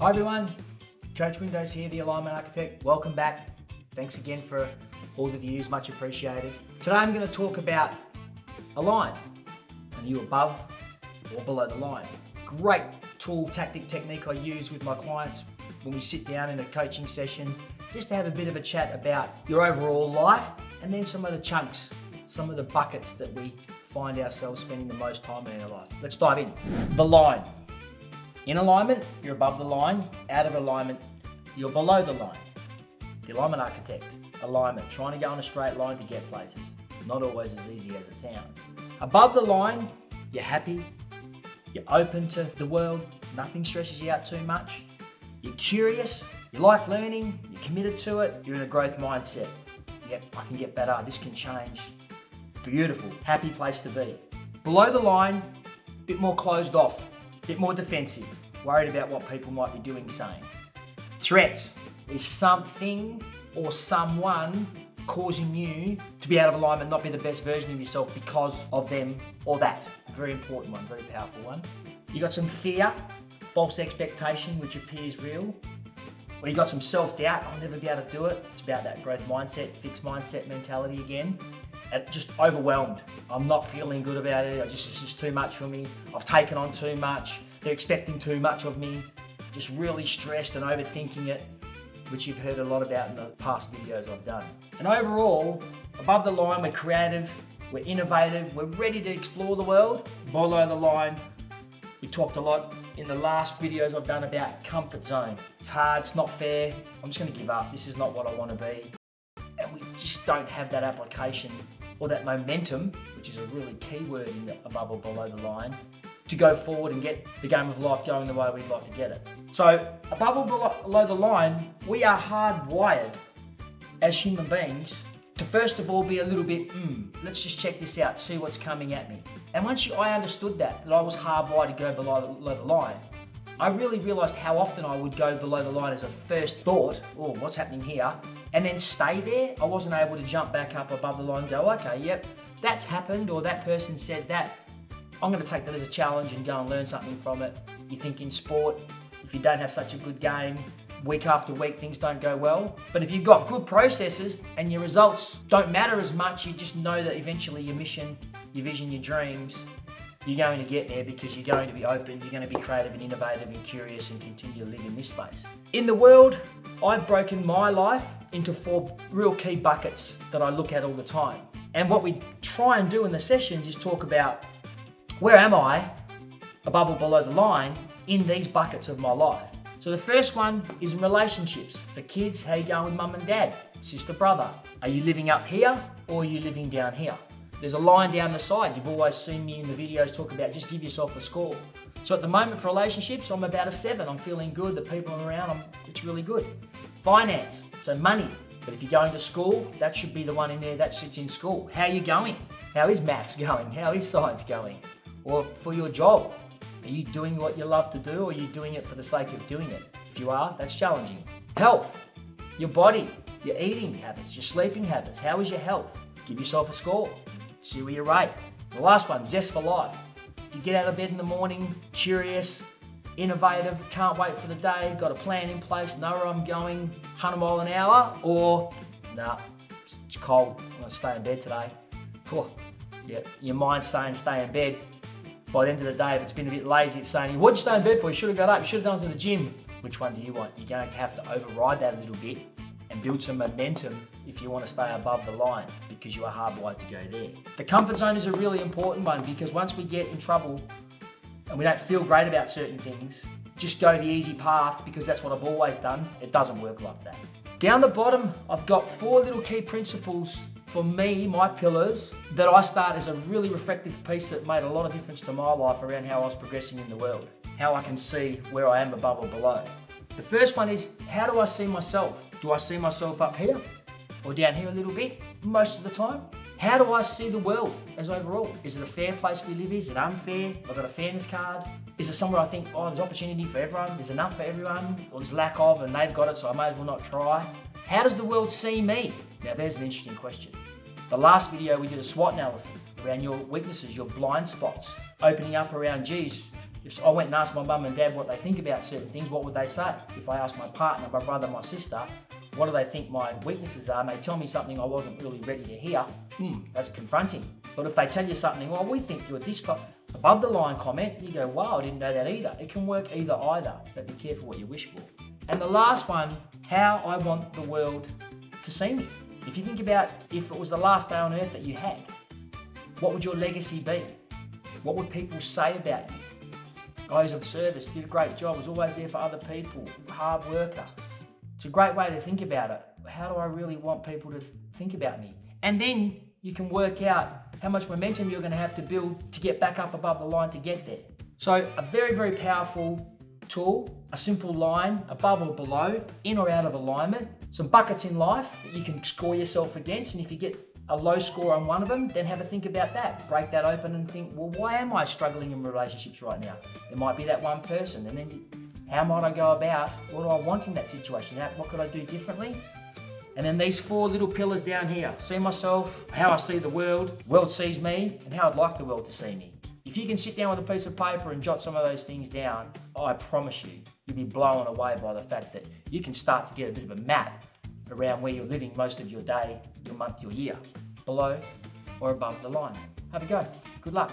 Hi everyone, Coach Windows here, the Alignment Architect. Welcome back. Thanks again for all the views, much appreciated. Today I'm going to talk about align. Are you above or below the line? Great tool, tactic, technique I use with my clients when we sit down in a coaching session, just to have a bit of a chat about your overall life and then some of the chunks, some of the buckets that we find ourselves spending the most time in our life. Let's dive in. The line. In alignment, you're above the line. Out of alignment, you're below the line. The Alignment Architect. Alignment, trying to go on a straight line to get places. Not always as easy as it sounds. Above the line, you're happy, you're open to the world, nothing stresses you out too much. You're curious, you like learning, you're committed to it, you're in a growth mindset. Yep, I can get better, this can change. Beautiful, happy place to be. Below the line, a bit more closed off, a bit more defensive, worried about what people might be doing, saying. Threats is something or someone causing you to be out of alignment, not be the best version of yourself because of them or that. Very important one, very powerful one. You got some fear, false expectation, which appears real. Or you got some self-doubt, I'll never be able to do it. It's about that growth mindset, fixed mindset mentality again. And just overwhelmed. I'm not feeling good about it. It's just too much for me. I've taken on too much. They're expecting too much of me. Just really stressed and overthinking it, which you've heard a lot about in the past videos I've done. And overall, above the line, we're creative, we're innovative, we're ready to explore the world. Below the line, we talked a lot in the last videos I've done about comfort zone. It's hard, it's not fair, I'm just gonna give up. This is not what I wanna be. And we just don't have that application or that momentum, which is a really key word in the above or below the line, to go forward and get the game of life going the way we'd like to get it. So above or below the line, we are hardwired as human beings to first of all be a little bit, let's just check this out, see what's coming at me. And once I understood that I was hardwired to go below the line, I really realized how often I would go below the line as a first thought, oh, what's happening here? And then stay there. I wasn't able to jump back up above the line and go, okay, yep, that's happened, or that person said that. I'm gonna take that as a challenge and go and learn something from it. You think in sport, if you don't have such a good game, week after week, things don't go well. But if you've got good processes and your results don't matter as much, you just know that eventually your mission, your vision, your dreams, you're going to get there because you're going to be open, you're going to be creative and innovative and curious and continue to live in this space. In the world, I've broken my life into 4 real key buckets that I look at all the time. And what we try and do in the sessions is talk about where am I, above or below the line, in these buckets of my life. So the first one is in relationships. For kids, how you going with mum and dad, sister, brother? Are you living up here or are you living down here? There's a line down the side. You've always seen me in the videos talk about just give yourself a score. So at the moment for relationships, I'm about a 7. I'm feeling good, the people I'm around, it's really good. Finance, so money. But if you're going to school, that should be the one in there that sits in school. How are you going? How is maths going? How is science going? Or for your job, are you doing what you love to do or are you doing it for the sake of doing it? If you are, that's challenging. Health, your body, your eating habits, your sleeping habits. How is your health? Give yourself a score. See where you rate. The last one, zest for life. Do you get out of bed in the morning, curious, innovative, can't wait for the day, got a plan in place, know where I'm going, 100 miles an hour, or nah, it's cold, I'm gonna stay in bed today. Yeah, your mind's saying stay in bed. By the end of the day, if it's been a bit lazy, it's saying, what'd you stay in bed for? You should have got up, you should have gone to the gym. Which one do you want? You're going to have to override that a little bit and build some momentum if you want to stay above the line because you are hardwired to go there. The comfort zone is a really important one because once we get in trouble and we don't feel great about certain things, just go the easy path because that's what I've always done. It doesn't work like that. Down the bottom, I've got 4 little key principles for me, my pillars, that I start as a really reflective piece that made a lot of difference to my life around how I was progressing in the world, how I can see where I am above or below. The first one is, how do I see myself? Do I see myself up here or down here a little bit most of the time? How do I see the world as overall? Is it a fair place we live in? Is it unfair? I've got a fairness card. Is it somewhere I think, oh, there's opportunity for everyone, there's enough for everyone, or there's lack of and they've got it so I may as well not try? How does the world see me? Now there's an interesting question. The last video we did a SWOT analysis around your weaknesses, your blind spots, opening up around, geez, If I went and asked my mum and dad what they think about certain things, what would they say? If I asked my partner, my brother, my sister, what do they think my weaknesses are, and they tell me something I wasn't really ready to hear, that's confronting. But if they tell you something, well, we think you're this type, above the line comment, you go, wow, I didn't know that either. It can work either, but be careful what you wish for. And the last one, how I want the world to see me. If you think about if it was the last day on earth that you had, what would your legacy be? What would people say about you? Guys of service, did a great job, was always there for other people, hard worker. It's a great way to think about it. How do I really want people to think about me? And then you can work out how much momentum you're going to have to build to get back up above the line to get there. So a very, very powerful tool, a simple line, above or below, in or out of alignment, some buckets in life that you can score yourself against, and if you get a low score on one of them, then have a think about that. Break that open and think, well, why am I struggling in relationships right now? There might be that one person, and then how might I go about, what do I want in that situation? What could I do differently? And then these 4 little pillars down here, see myself, how I see the world sees me, and how I'd like the world to see me. If you can sit down with a piece of paper and jot some of those things down, I promise you, you'll be blown away by the fact that you can start to get a bit of a map around where you're living most of your day, your month, your year, below or above the line. Have a go. Good luck.